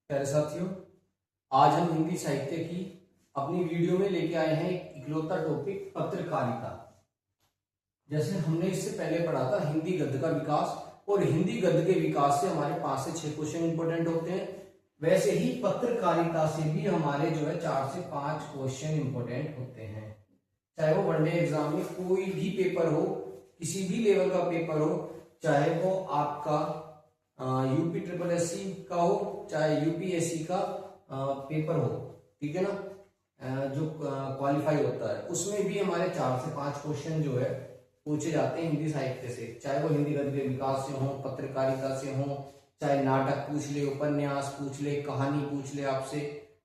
प्यारे साथियों, आज हम हिंदी साहित्य की अपनी वीडियो में लेके आए हैं एक इकलौता टॉपिक पत्रकारिता। जैसे हमने इससे पहले पढ़ा था हिंदी गद्य का विकास, और हिंदी गद्य के विकास से हमारे 5 से 6 क्वेश्चन इंपोर्टेंट होते हैं। वैसे ही पत्रकारिता से भी हमारे 4 से 5 क्वेश्चन इंपोर्टेंट होते हैं। चाहे वो वनडे एग्जाम में कोई भी पेपर हो, किसी भी लेवल का पेपर हो, चाहे वो आपका यूपी ट्रिपल एससी का हो, चाहे यूपीएससी का पेपर हो, ठीक है ना, जो क्वालिफाई होता है, उसमें भी हमारे 4 से 5 क्वेश्चन जो है पूछे जाते हैं हिंदी साहित्य से। चाहे वो हिंदी गद्य के विकास से हो, पत्रकारिता से हो, चाहे नाटक पूछ ले, उपन्यास पूछ ले, कहानी पूछ ले आपसे,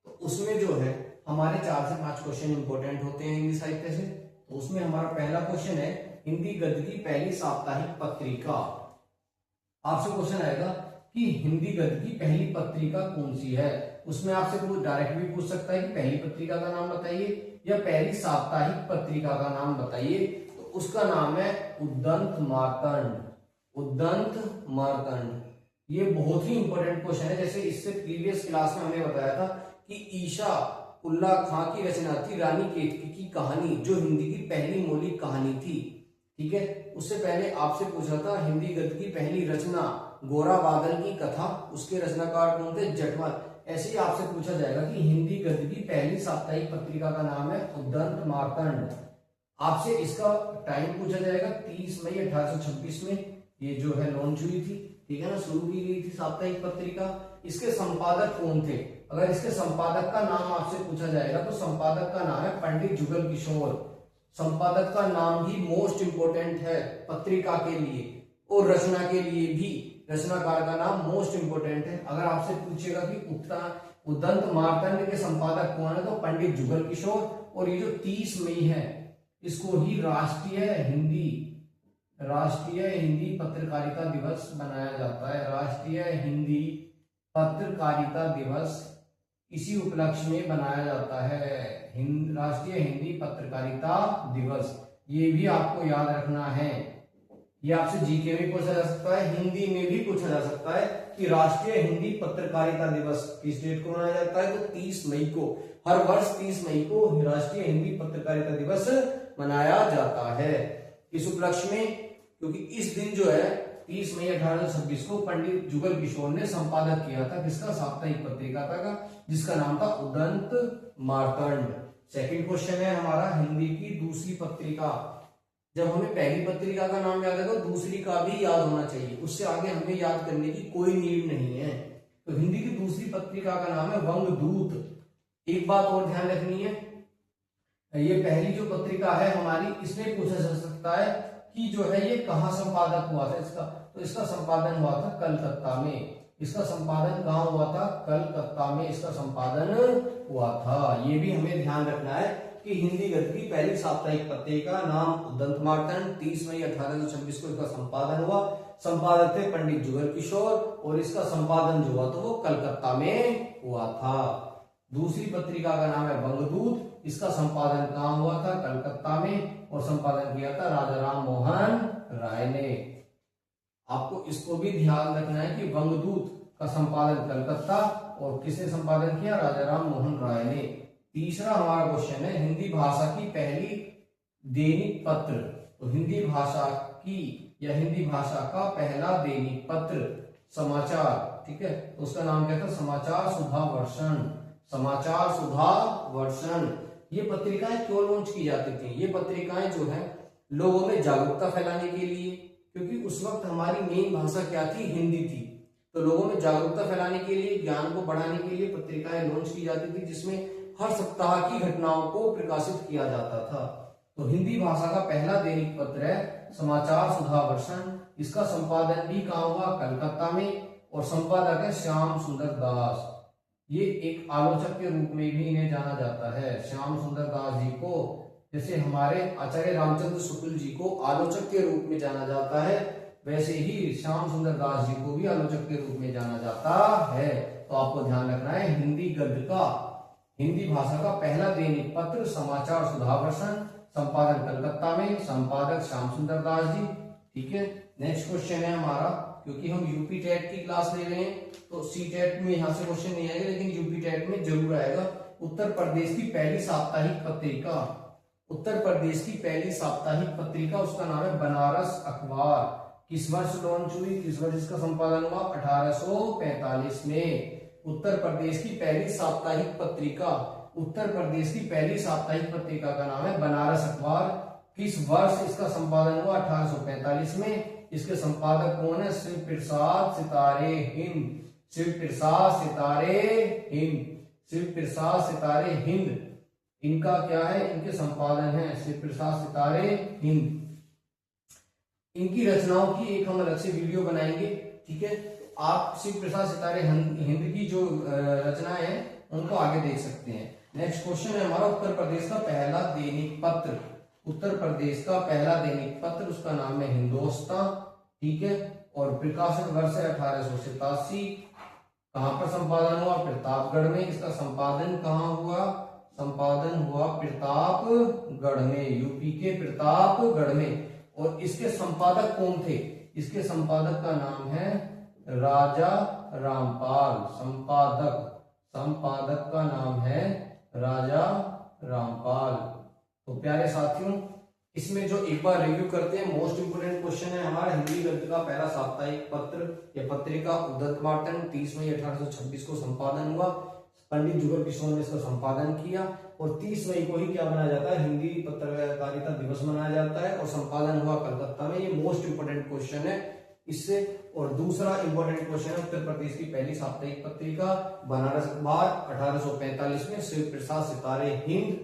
तो उसमें जो है हमारे 4 से 5 क्वेश्चन इंपोर्टेंट होते हैं हिंदी साहित्य से। तो उसमें हमारा पहला क्वेश्चन है हिंदी गद्य की पहली साप्ताहिक पत्रिका। आपसे क्वेश्चन आएगा कि हिंदी गद्य की पहली पत्रिका कौन सी है। उसमें आपसे कोई डायरेक्ट भी पूछ सकता है कि पहली पत्रिका का नाम बताइए या पहली साप्ताहिक पत्रिका का नाम बताइए। तो उसका नाम है उद्दंत मार्तंड। उद्दंत मार्तंड, ये बहुत ही इंपॉर्टेंट क्वेश्चन है। जैसे इससे प्रीवियस क्लास में हमने बताया था कि ईशा उल्लाह खां की रचना थी रानी केतकी की कहानी, जो हिंदी की पहली मौलिक कहानी थी, ठीक है। उससे पहले आपसे पूछा था हिंदी गद्य की पहली रचना गोरा बादल की कथा, उसके रचनाकार कौन थे? जटवाल। ऐसे ही आपसे पूछा जाएगा कि हिंदी गद्य की पहली साप्ताहिक पत्रिका का नाम है उद्दंत मार्तंड। आपसे इसका टाइम पूछा जाएगा 30 मई 1826 में ये जो है लॉन्च हुई थी, ठीक है ना, शुरू की गई थी साप्ताहिक पत्रिका। इसके संपादक कौन थे? अगर इसके संपादक का नाम आपसे पूछा जाएगा तो संपादक का नाम है पंडित जुगल किशोर। संपादक का नाम भी मोस्ट इंपोर्टेंट है पत्रिका के लिए, और रचना के लिए भी रचनाकार का नाम मोस्ट इंपोर्टेंट है। अगर आपसे पूछेगा कि उद्दंत मार्तंड के संपादक कौन है, तो पंडित जुगल किशोर। और ये जो 30 मई है, इसको ही राष्ट्रीय हिंदी पत्रकारिता दिवस बनाया जाता है। राष्ट्रीय हिंदी पत्रकारिता दिवस इसी उपलक्ष्य में बनाया जाता है, राष्ट्रीय हिंदी पत्रकारिता दिवस। ये भी आपको याद रखना है। ये आपसे जीके में पूछा जा सकता है, हिंदी में भी पूछा जा सकता है कि राष्ट्रीय हिंदी पत्रकारिता दिवस किस डेट को मनाया जाता है, तो 30 मई को। हर वर्ष 30 मई को राष्ट्रीय हिंदी पत्रकारिता दिवस मनाया जाता है। इस उपलक्ष्य में, क्योंकि इस दिन जो है 30 मई 1826 को पंडित जुगल किशोर ने संपादक किया था किसका? साप्ताहिक पत्रिका का, जिसका नाम था उद्दंत मार्तंड। सेकंड क्वेश्चन है हमारा हिंदी की दूसरी पत्रिका। जब हमें पहली पत्रिका का नाम याद है तो दूसरी का भी याद होना चाहिए, उससे आगे हमें याद करने की कोई नीड नहीं है। तो हिंदी की दूसरी पत्रिका का नाम है वंगदूत। एक बात और ध्यान रखनी है, ये पहली जो पत्रिका है हमारी, इसमें पूछा जा सकता है कि जो है ये कहाँ संपादक हुआ था इसका, तो इसका संपादन हुआ था कलकत्ता में। इसका संपादन कहाँ हुआ था? कलकत्ता में इसका संपादन हुआ था। ये भी हमें ध्यान रखना है कि हिंदी गद्य की पहली साप्ताहिक पत्रिका नाम उद्दंत मार्तंड, 30 मई 1826 को इसका संपादन हुआ। संपादक थे पंडित जुगल किशोर, और इसका संपादन जो हुआ तो वो कलकत्ता में हुआ था। दूसरी पत्रिका का नाम है वंगदूत। इसका संपादन कहाँ हुआ था? कलकत्ता में, और संपादन किया था राजा राम मोहन राय ने। आपको इसको भी ध्यान रखना है कि वंगदूत का संपादन कलकत्ता, और किसने संपादन किया? राजा राम मोहन राय ने। तीसरा हमारा क्वेश्चन है हिंदी भाषा की पहली दैनिक पत्र। तो हिंदी भाषा की या हिंदी भाषा का पहला दैनिक पत्र समाचार, ठीक है, तो उसका नाम क्या था? समाचार सुधा वर्षण। समाचार सुधा वर्षण। ये पत्रिकाएं क्यों लॉन्च की जाती थी? ये पत्रिकाएं जो है लोगों में जागरूकता फैलाने के लिए, क्योंकि उस वक्त हमारी मेन भाषा क्या थी? हिंदी थी। तो लोगों में जागरूकता फैलाने के लिए, ज्ञान को बढ़ाने के लिए पत्रिकाएं लॉन्च की जाती थी, जिसमें हर सप्ताह की घटनाओं को प्रकाशित किया जाता था। तो हिंदी भाषा का पहला दैनिक पत्र है समाचार सुधा वर्षण। इसका संपादन भी कहाँ हुआ? कलकत्ता में, और संपादक है श्याम सुंदर दास। ये एक आलोचक के रूप में भी इन्हें जाना जाता है, श्याम सुंदर दास जी को। जैसे हमारे आचार्य रामचंद्र शुक्ल जी को आलोचक के रूप में जाना जाता है, वैसे ही श्याम सुंदर दास जी को भी आलोचक के रूप में जाना जाता है। तो आपको ध्यान रखना है हिंदी गद्य का, हिंदी भाषा का पहला दैनिक पत्र समाचार सुधा वर्षण, संपादन कलकत्ता में, संपादक श्याम सुंदर दास जी, ठीक है। नेक्स्ट क्वेश्चन है हमारा क्योंकि हम यूपी टेट की क्लास ले रहे हैं तो सी टेट में यहाँ से क्वेश्चन नहीं आएगा, लेकिन यूपी टेट में जरूर आएगा। उत्तर प्रदेश की पहली साप्ताहिक पत्रिका, उत्तर प्रदेश की पहली साप्ताहिक पत्रिका, उसका नाम है बनारस अखबार। किस वर्ष लॉन्च हुई, किस वर्ष इसका संपादन हुआ, 1845 में। उत्तर प्रदेश की पहली साप्ताहिक पत्रिका, उत्तर प्रदेश की पहली साप्ताहिक पत्रिका का नाम है बनारस अखबार। किस वर्ष इसका संपादन हुआ, 1845 में। इसके संपादक कौन है, शिव प्रसाद सितारे हिंद, शिव प्रसाद सितारे हिंद, शिव प्रसाद सितारे हिंद इनका क्या है, इनके संपादन है शिव प्रसाद सितारे हिंद। इनकी रचनाओं की एक हम अलग से वीडियो बनाएंगे, ठीक है। तो आप शिव प्रसाद सितारे हिंद की जो रचनाएं हैं उनको आगे देख सकते हैं। नेक्स्ट क्वेश्चन है हमारा, उत्तर प्रदेश का पहला दैनिक पत्र, उत्तर प्रदेश का पहला दैनिक पत्र, उसका नाम है हिंदुस्तान, ठीक है। और प्रकाशक वर्ष है 1887। कहां पर संपादन हुआ, प्रतापगढ़ में। इसका संपादन कहां हुआ, संपादन हुआ प्रतापगढ़ में, यूपी के प्रतापगढ़ में। और इसके संपादक कौन थे, इसके संपादक का नाम है राजा रामपाल, संपादक, संपादक का नाम है राजा रामपाल। तो प्यारे साथियों, इसमें जो एक बार रिव्यू करते हैं, मोस्ट इंपोर्टेंट क्वेश्चन है हमारा, हिंदी गद्य का पहला साप्ताहिक पत्र या पत्रिका उद्यत वार्तन 30 मई 1826 को संपादन हुआ। पंडित जुगल किशोर ने इसका संपादन किया और 30 मई को ही क्या मनाया जाता है, हिंदी पत्रकारिता दिवस मनाया जाता है और संपादन हुआ कलकत्ता में। ये मोस्ट इंपोर्टेंट क्वेश्चन है इससे। और दूसरा इंपोर्टेंट क्वेश्चन है, उत्तर प्रदेश की पहली साप्ताहिक पत्रिका बनारस अखबार 1845 में, शिव प्रसाद सितारे हिंद।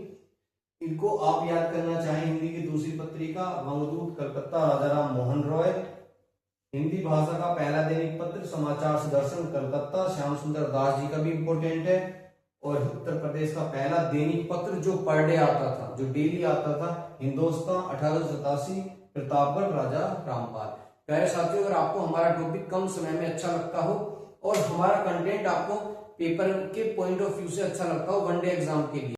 इनको आप याद करना चाहें, हिंदी की दूसरी पत्रिका वंगदूत कलकत्ता राजाराम मोहन रॉय। हिंदी भाषा का पहला दैनिक पत्र समाचार सुदर्शन कलकत्ता श्याम सुंदर दास जी का भी इंपोर्टेंट है। और उत्तर प्रदेश का पहला दैनिक पत्र जो पर डे आता था, जो डेली आता था, हिंदुस्तान 1887 प्रतापगढ़ राजा रामपाल। प्यारे साथियों, अगर आपको हमारा टॉपिक कम समय में अच्छा लगता हो और हमारा कंटेंट आपको पेपर के पॉइंट ऑफ व्यू से अच्छा लगता हो वनडे एग्जाम के लिए,